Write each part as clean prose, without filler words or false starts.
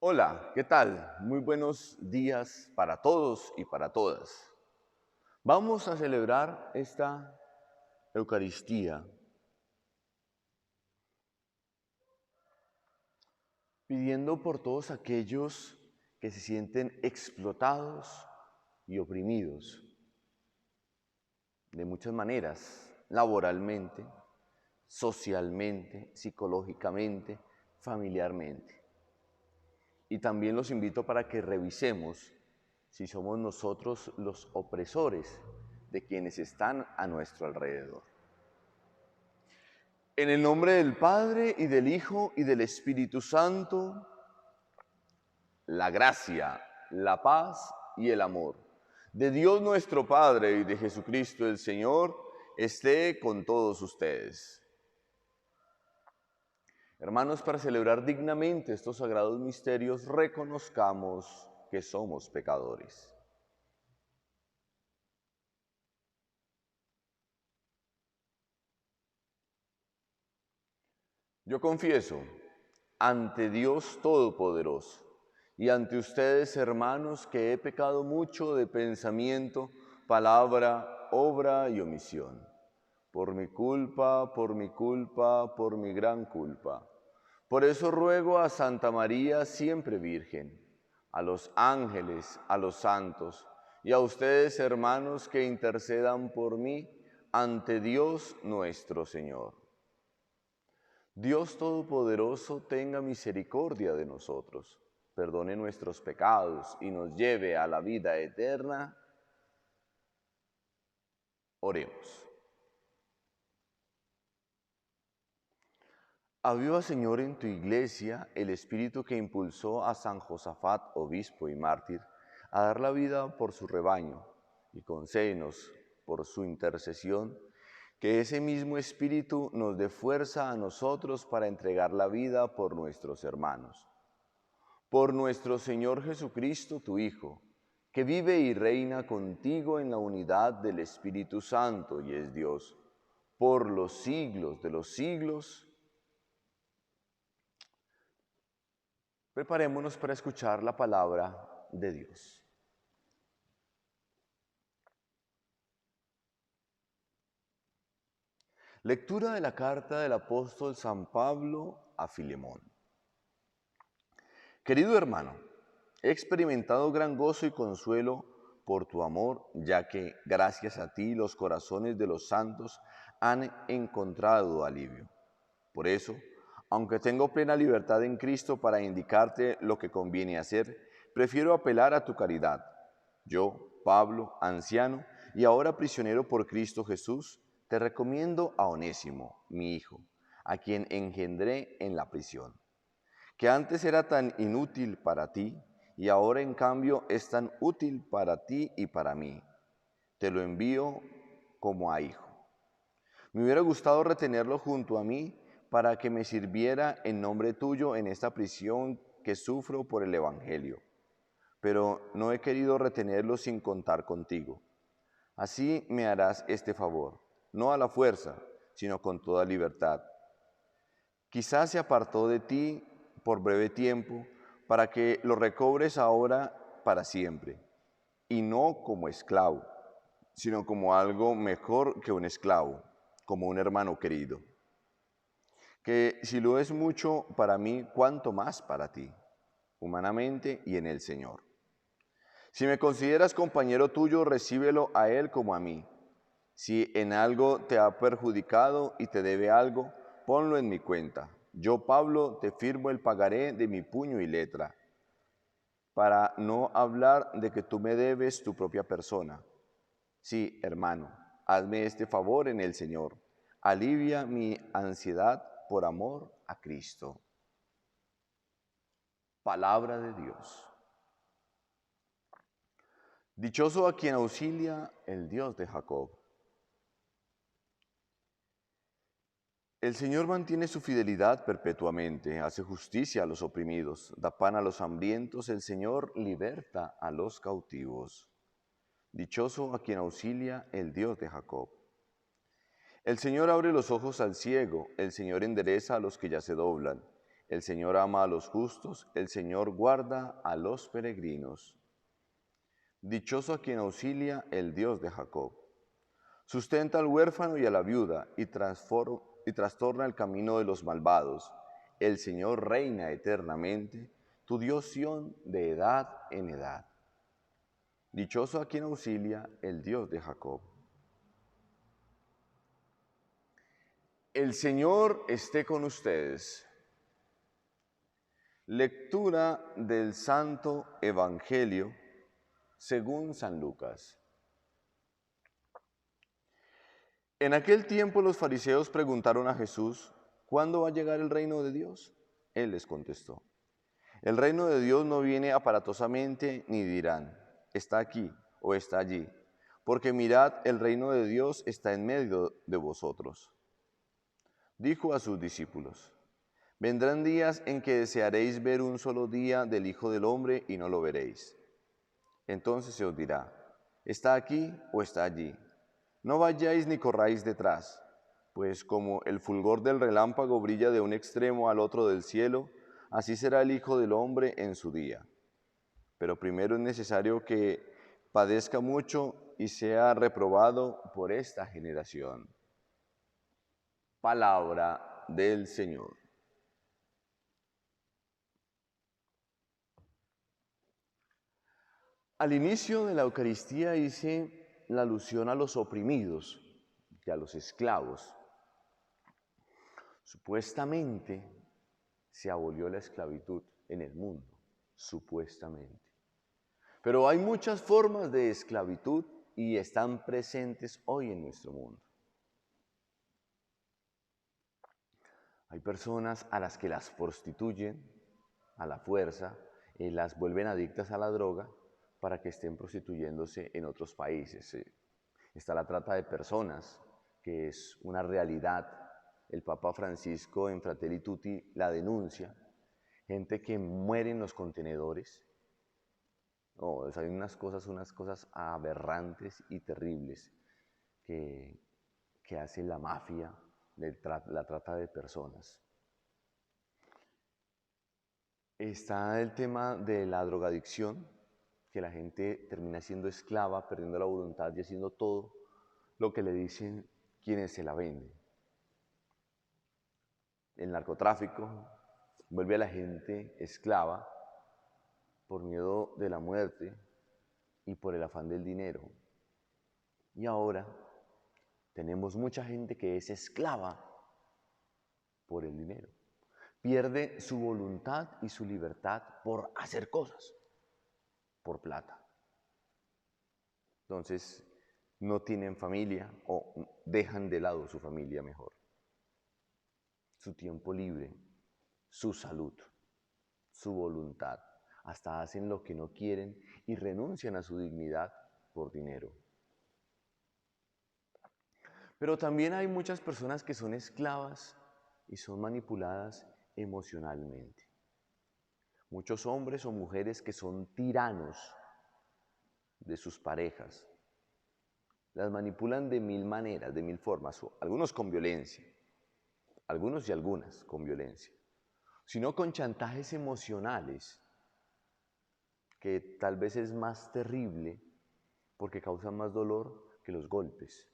Hola, ¿qué tal? Muy buenos días para todos y para todas. Vamos a celebrar esta Eucaristía pidiendo por todos aquellos que se sienten explotados y oprimidos de muchas maneras, laboralmente, socialmente, psicológicamente, familiarmente. Y también los invito para que revisemos si somos nosotros los opresores de quienes están a nuestro alrededor. En el nombre del Padre, y del Hijo, y del Espíritu Santo, la gracia, la paz y el amor de Dios nuestro Padre y de Jesucristo el Señor esté con todos ustedes. Hermanos, para celebrar dignamente estos sagrados misterios, reconozcamos que somos pecadores. Yo confieso ante Dios Todopoderoso y ante ustedes, hermanos, que he pecado mucho de pensamiento, palabra, obra y omisión. Por mi culpa, por mi culpa, por mi gran culpa. Por eso ruego a Santa María, siempre Virgen, a los ángeles, a los santos, y a ustedes, hermanos, que intercedan por mí ante Dios nuestro Señor. Dios Todopoderoso tenga misericordia de nosotros, perdone nuestros pecados y nos lleve a la vida eterna. Oremos. Aviva, Señor, en tu iglesia el espíritu que impulsó a San Josafat, obispo y mártir, a dar la vida por su rebaño, y concédenos, por su intercesión, que ese mismo espíritu nos dé fuerza a nosotros para entregar la vida por nuestros hermanos. Por nuestro Señor Jesucristo, tu Hijo, que vive y reina contigo en la unidad del Espíritu Santo y es Dios, por los siglos de los siglos. Preparémonos para escuchar la palabra de Dios. Lectura de la carta del apóstol San Pablo a Filemón. Querido hermano, he experimentado gran gozo y consuelo por tu amor, ya que gracias a ti los corazones de los santos han encontrado alivio. Por eso, aunque tengo plena libertad en Cristo para indicarte lo que conviene hacer, prefiero apelar a tu caridad. Yo, Pablo, anciano y ahora prisionero por Cristo Jesús, te recomiendo a Onésimo, mi hijo, a quien engendré en la prisión, que antes era tan inútil para ti y ahora en cambio es tan útil para ti y para mí. Te lo envío como a hijo. Me hubiera gustado retenerlo junto a mí para que me sirviera en nombre tuyo en esta prisión que sufro por el Evangelio, pero no he querido retenerlo sin contar contigo. Así me harás este favor, no a la fuerza, sino con toda libertad. Quizás se apartó de ti por breve tiempo, para que lo recobres ahora para siempre, y no como esclavo, sino como algo mejor que un esclavo, como un hermano querido, que si lo es mucho para mí, cuánto más para ti, humanamente y en el Señor. Si me consideras compañero tuyo, recíbelo a él como a mí. Si en algo te ha perjudicado y te debe algo, ponlo en mi cuenta. Yo, Pablo, te firmo el pagaré de mi puño y letra, para no hablar de que tú me debes tu propia persona. Sí, hermano, hazme este favor en el Señor. Alivia mi ansiedad por amor a Cristo. Palabra de Dios. Dichoso a quien auxilia el Dios de Jacob. El Señor mantiene su fidelidad perpetuamente, hace justicia a los oprimidos, da pan a los hambrientos, el Señor liberta a los cautivos. Dichoso a quien auxilia el Dios de Jacob. El Señor abre los ojos al ciego, el Señor endereza a los que ya se doblan, El Señor ama a los justos, el Señor guarda a los peregrinos. Dichoso a quien auxilia el Dios de Jacob. Sustenta al huérfano y a la viuda y trastorna el camino de los malvados. El Señor reina eternamente, tu Dios Sión de edad en edad. Dichoso a quien auxilia el Dios de Jacob. El Señor esté con ustedes. Lectura del Santo Evangelio según San Lucas. En aquel tiempo los fariseos preguntaron a Jesús, ¿cuándo va a llegar el reino de Dios? Él les contestó, el reino de Dios no viene aparatosamente ni dirán, está aquí o está allí, porque mirad, el reino de Dios está en medio de vosotros. Dijo a sus discípulos, vendrán días en que desearéis ver un solo día del Hijo del Hombre y no lo veréis. Entonces se os dirá, está aquí o está allí. No vayáis ni corráis detrás, pues como el fulgor del relámpago brilla de un extremo al otro del cielo, así será el Hijo del Hombre en su día. Pero primero es necesario que padezca mucho y sea reprobado por esta generación. Palabra del Señor. Al inicio de la Eucaristía hice la alusión a los oprimidos y a los esclavos. Supuestamente se abolió la esclavitud en el mundo, supuestamente. Pero hay muchas formas de esclavitud y están presentes hoy en nuestro mundo. Hay personas a las que las prostituyen a la fuerza, las vuelven adictas a la droga para que estén prostituyéndose en otros países. Está la trata de personas, que es una realidad. El Papa Francisco en Fratelli Tutti la denuncia. Gente que muere en los contenedores. No, hay unas cosas aberrantes y terribles que hace la mafia de la trata de personas. Está el tema de la drogadicción, que la gente termina siendo esclava, perdiendo la voluntad y haciendo todo lo que le dicen quienes se la venden. El narcotráfico vuelve a la gente esclava por miedo de la muerte y por el afán del dinero. Y ahora tenemos mucha gente que es esclava por el dinero. Pierde su voluntad y su libertad por hacer cosas, por plata. Entonces, no tienen familia o dejan de lado su familia mejor. Su tiempo libre, su salud, su voluntad. Hasta hacen lo que no quieren y renuncian a su dignidad por dinero. Pero también hay muchas personas que son esclavas y son manipuladas emocionalmente. Muchos hombres o mujeres que son tiranos de sus parejas. Las manipulan de mil maneras, de mil formas, algunos con violencia, algunos y algunas con violencia, sino con chantajes emocionales, que tal vez es más terrible porque causan más dolor que los golpes.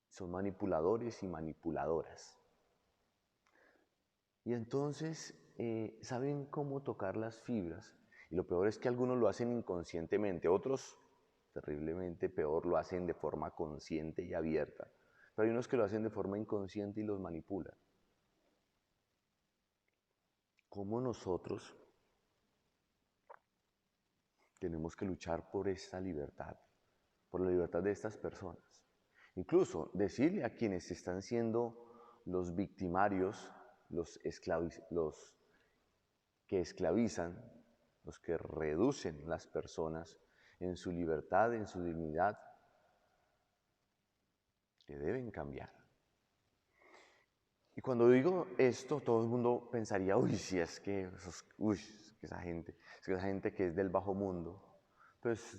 Son manipuladores y manipuladoras. Y entonces saben cómo tocar las fibras, y lo peor es que algunos lo hacen inconscientemente, otros, terriblemente peor, lo hacen de forma consciente y abierta, pero hay unos que lo hacen de forma inconsciente y los manipulan. ¿Cómo nosotros tenemos que luchar por esta libertad, por la libertad de estas personas? Incluso decirle a quienes están siendo los victimarios, los que esclavizan, los que reducen las personas en su libertad, en su dignidad, que deben cambiar. Y cuando digo esto, todo el mundo pensaría, es que esa gente que es del bajo mundo. Pues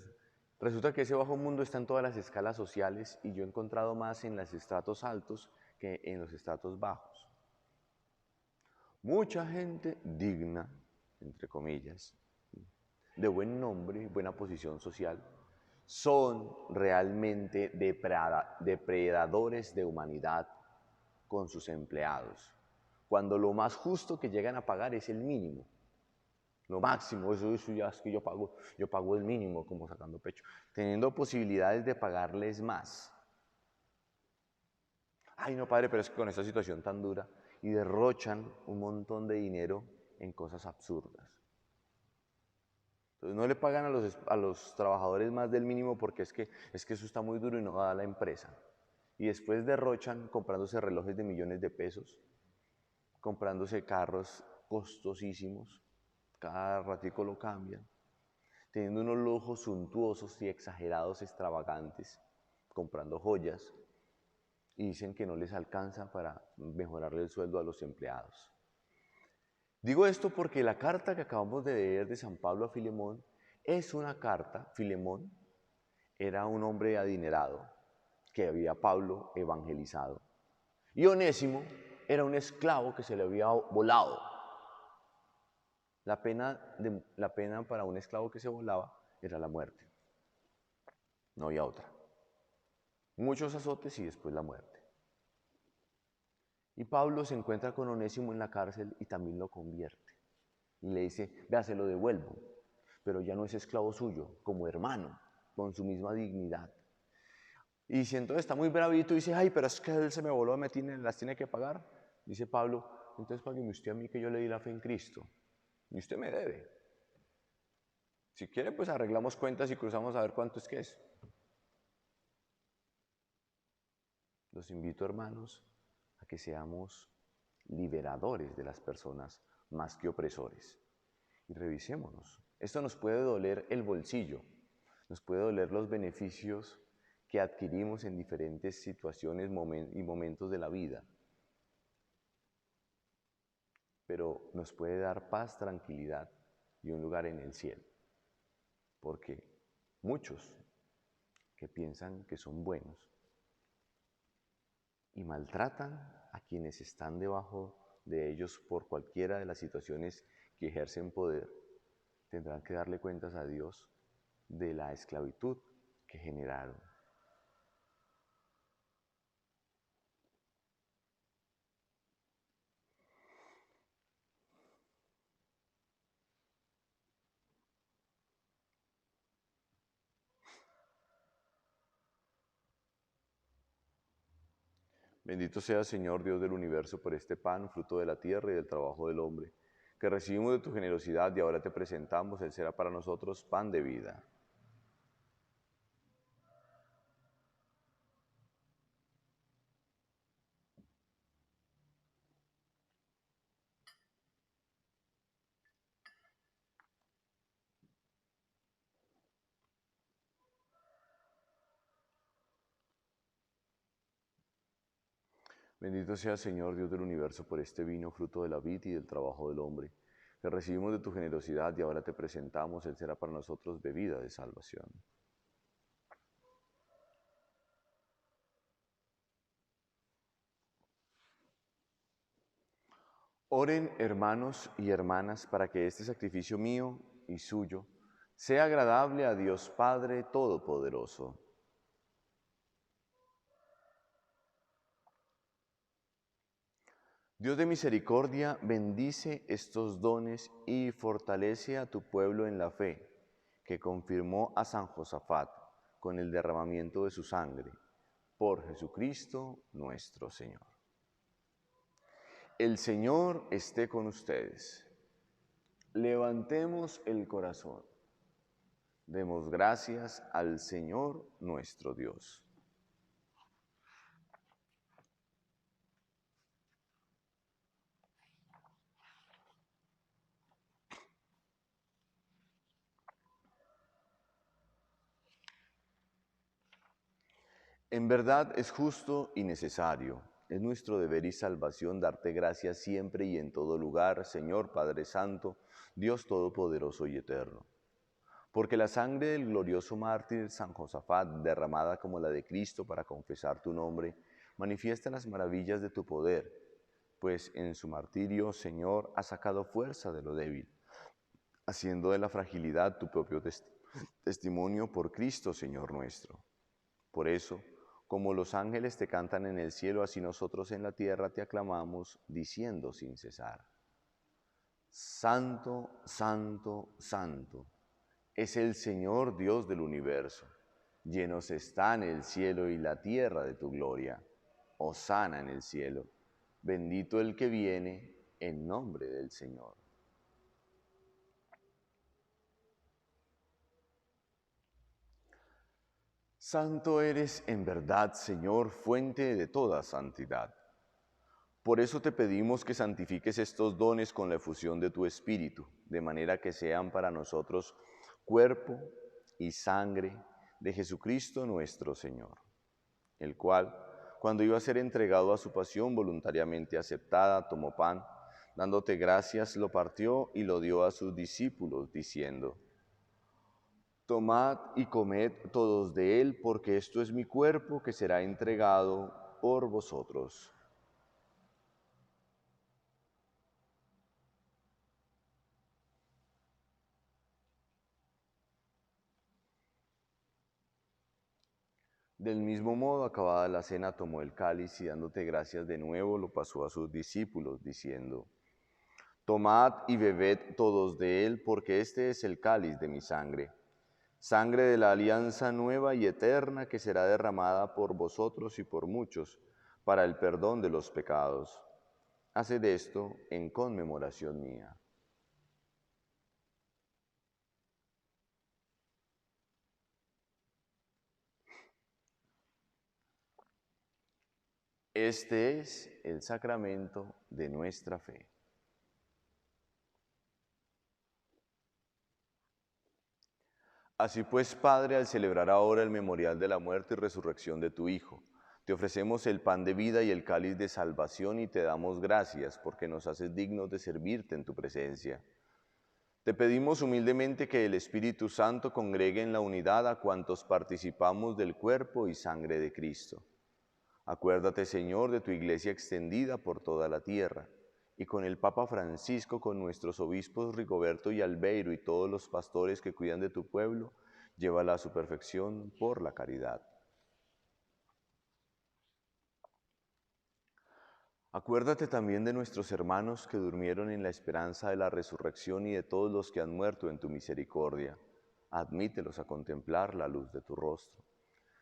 resulta que ese bajo mundo está en todas las escalas sociales y yo he encontrado más en los estratos altos que en los estratos bajos. Mucha gente digna, entre comillas, de buen nombre, buena posición social, son realmente depredadores de humanidad con sus empleados, cuando lo más justo que llegan a pagar es el mínimo, lo máximo, eso ya es que yo pago el mínimo, como sacando pecho, teniendo posibilidades de pagarles más. Ay, no, padre, pero es que con esta situación tan dura, y derrochan un montón de dinero en cosas absurdas. Entonces no le pagan a los trabajadores más del mínimo porque es que eso está muy duro y no da a la empresa. Y después derrochan comprándose relojes de millones de pesos, comprándose carros costosísimos, cada ratico lo cambian, teniendo unos lujos suntuosos y exagerados, extravagantes, comprando joyas, y dicen que no les alcanza para mejorarle el sueldo a los empleados. Digo esto porque la carta que acabamos de leer de San Pablo a Filemón es una carta. Filemón era un hombre adinerado que había Pablo evangelizado. Y Onésimo era un esclavo que se le había volado. La pena para un esclavo que se volaba era la muerte. No había otra. Muchos azotes y después la muerte. Y Pablo se encuentra con Onésimo en la cárcel y también lo convierte. Y le dice, vea, se lo devuelvo, pero ya no es esclavo suyo, como hermano, con su misma dignidad. Y si entonces está muy bravito y dice, ay, pero es que él se me voló, las tiene que pagar. Dice Pablo, entonces págueme usted a mí que yo le di la fe en Cristo. Y usted me debe. Si quiere, pues arreglamos cuentas y cruzamos a ver cuánto es que es. Los invito, hermanos, a que seamos liberadores de las personas más que opresores. Y revisémonos. Esto nos puede doler el bolsillo, nos puede doler los beneficios que adquirimos en diferentes situaciones y momentos de la vida. Pero nos puede dar paz, tranquilidad y un lugar en el cielo. Porque muchos que piensan que son buenos y maltratan a quienes están debajo de ellos por cualquiera de las situaciones que ejercen poder, tendrán que darle cuentas a Dios de la esclavitud que generaron. Bendito sea, Señor Dios del universo, por este pan, fruto de la tierra y del trabajo del hombre, que recibimos de tu generosidad y ahora te presentamos, Él será para nosotros pan de vida. Bendito sea, Señor Dios del universo, por este vino, fruto de la vid y del trabajo del hombre, que recibimos de tu generosidad y ahora te presentamos, Él será para nosotros bebida de salvación. Oren, hermanos y hermanas, para que este sacrificio mío y suyo sea agradable a Dios Padre Todopoderoso. Dios de misericordia, bendice estos dones y fortalece a tu pueblo en la fe, que confirmó a San Josafat con el derramamiento de su sangre, por Jesucristo nuestro Señor. El Señor esté con ustedes. Levantemos el corazón. Demos gracias al Señor nuestro Dios. En verdad es justo y necesario, es nuestro deber y salvación darte gracias siempre y en todo lugar, Señor Padre Santo, Dios Todopoderoso y Eterno. Porque la sangre del glorioso mártir San Josafat, derramada como la de Cristo para confesar tu nombre, manifiesta las maravillas de tu poder. pues en su martirio, Señor, has sacado fuerza de lo débil, haciendo de la fragilidad tu propio testimonio por Cristo, Señor nuestro. Por eso, como los ángeles te cantan en el cielo, así nosotros en la tierra te aclamamos, diciendo sin cesar: Santo, santo, santo, es el Señor Dios del universo. Llenos están el cielo y la tierra de tu gloria. Hosana en el cielo. Bendito el que viene en nombre del Señor. Santo eres en verdad, Señor, fuente de toda santidad. Por eso te pedimos que santifiques estos dones con la efusión de tu Espíritu, de manera que sean para nosotros cuerpo y sangre de Jesucristo nuestro Señor, el cual, cuando iba a ser entregado a su pasión voluntariamente aceptada, tomó pan, dándote gracias, lo partió y lo dio a sus discípulos, diciendo: Tomad y comed todos de él, porque esto es mi cuerpo que será entregado por vosotros. Del mismo modo, acabada la cena, tomó el cáliz y dándote gracias de nuevo, lo pasó a sus discípulos, diciendo: Tomad y bebed todos de él, porque este es el cáliz de mi sangre, sangre de la alianza nueva y eterna que será derramada por vosotros y por muchos, para el perdón de los pecados. Haced esto en conmemoración mía. Este es el sacramento de nuestra fe. Así pues, Padre, al celebrar ahora el memorial de la muerte y resurrección de tu Hijo, te ofrecemos el pan de vida y el cáliz de salvación y te damos gracias porque nos haces dignos de servirte en tu presencia. Te pedimos humildemente que el Espíritu Santo congregue en la unidad a cuantos participamos del cuerpo y sangre de Cristo. Acuérdate, Señor, de tu iglesia extendida por toda la tierra, y con el Papa Francisco, con nuestros obispos Rigoberto y Albeiro y todos los pastores que cuidan de tu pueblo, llévala a su perfección por la caridad. Acuérdate también de nuestros hermanos que durmieron en la esperanza de la resurrección y de todos los que han muerto en tu misericordia. Admítelos a contemplar la luz de tu rostro.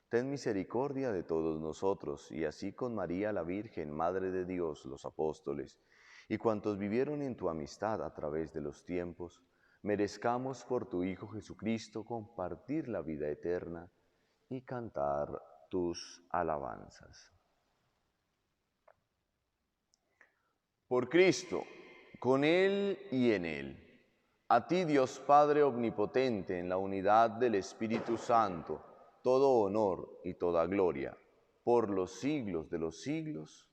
Ten misericordia de todos nosotros, y así con María la Virgen, Madre de Dios, los apóstoles, y cuantos vivieron en tu amistad a través de los tiempos, merezcamos por tu Hijo Jesucristo compartir la vida eterna y cantar tus alabanzas. Por Cristo, con Él y en Él, a ti Dios Padre Omnipotente, en la unidad del Espíritu Santo, todo honor y toda gloria, por los siglos de los siglos.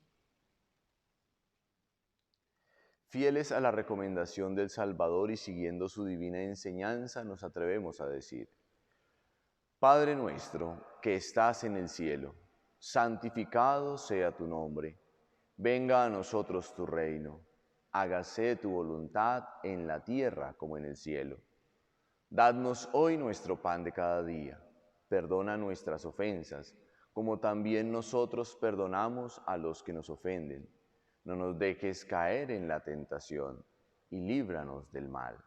Fieles a la recomendación del Salvador y siguiendo su divina enseñanza, nos atrevemos a decir: Padre nuestro, que estás en el cielo, santificado sea tu nombre. Venga a nosotros tu reino. Hágase tu voluntad en la tierra como en el cielo. Dadnos hoy nuestro pan de cada día. Perdona nuestras ofensas, como también nosotros perdonamos a los que nos ofenden. No nos dejes caer en la tentación, y líbranos del mal.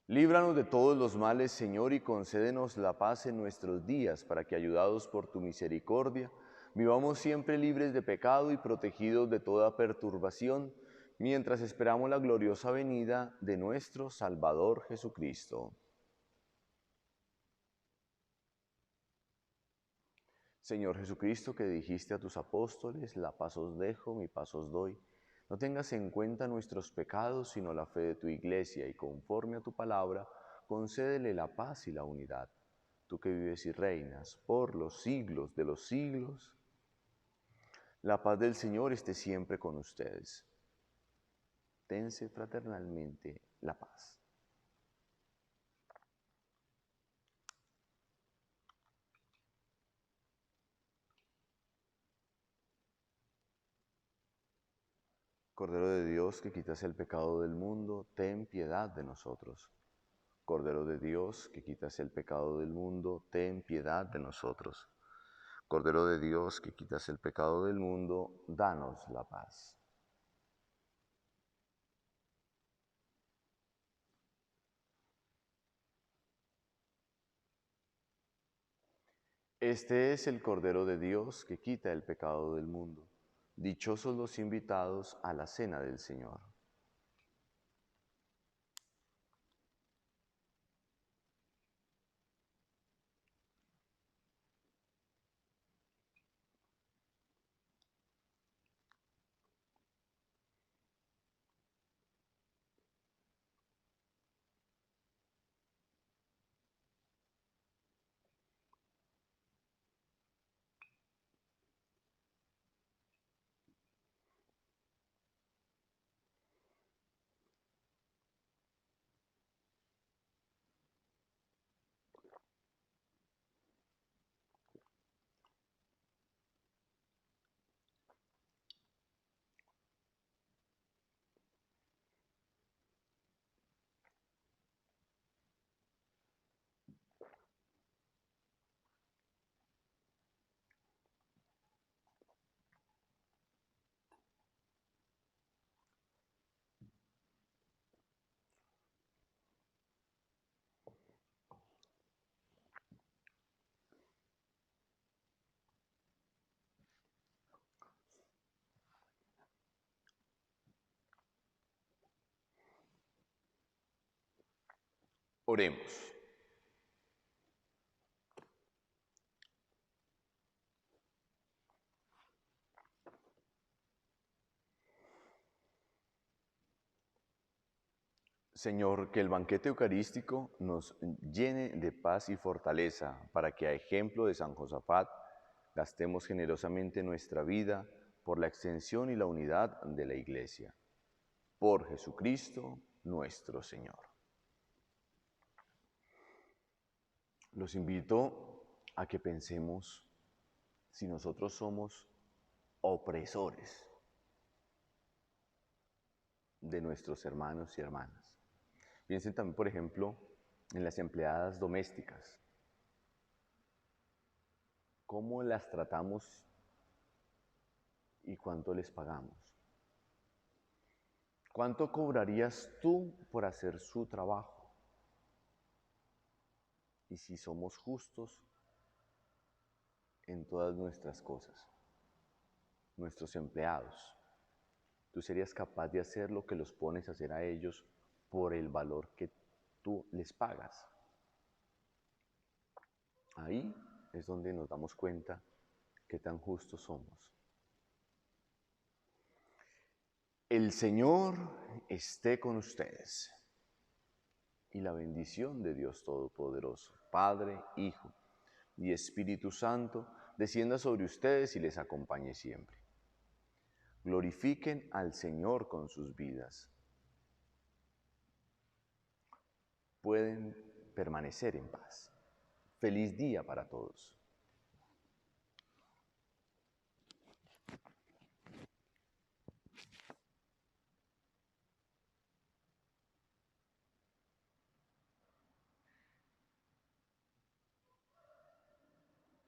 Líbranos de todos los males, Señor, y concédenos la paz en nuestros días, para que, ayudados por tu misericordia, vivamos siempre libres de pecado y protegidos de toda perturbación, mientras esperamos la gloriosa venida de nuestro Salvador Jesucristo. Señor Jesucristo, que dijiste a tus apóstoles: la paz os dejo, mi paz os doy. No tengas en cuenta nuestros pecados, sino la fe de tu Iglesia, y conforme a tu palabra, concédele la paz y la unidad. Tú que vives y reinas por los siglos de los siglos, la paz del Señor esté siempre con ustedes. Dense fraternalmente la paz. Cordero de Dios, que quitas el pecado del mundo, ten piedad de nosotros. Cordero de Dios, que quitas el pecado del mundo, ten piedad de nosotros. Cordero de Dios, que quitas el pecado del mundo, danos la paz. Este es el Cordero de Dios que quita el pecado del mundo. Dichosos los invitados a la cena del Señor. Oremos. Señor, que el banquete eucarístico nos llene de paz y fortaleza para que, a ejemplo de San Josafat, gastemos generosamente nuestra vida por la extensión y la unidad de la Iglesia. Por Jesucristo nuestro Señor. Los invito a que pensemos si nosotros somos opresores de nuestros hermanos y hermanas. Piensen también, por ejemplo, en las empleadas domésticas. ¿Cómo las tratamos y cuánto les pagamos? ¿Cuánto cobrarías tú por hacer su trabajo? Y si somos justos en todas nuestras cosas, nuestros empleados, ¿tú serías capaz de hacer lo que los pones a hacer a ellos por el valor que tú les pagas? Ahí es donde nos damos cuenta qué tan justos somos. El Señor esté con ustedes. Y la bendición de Dios Todopoderoso, Padre, Hijo y Espíritu Santo, descienda sobre ustedes y les acompañe siempre. Glorifiquen al Señor con sus vidas. Pueden permanecer en paz. Feliz día para todos.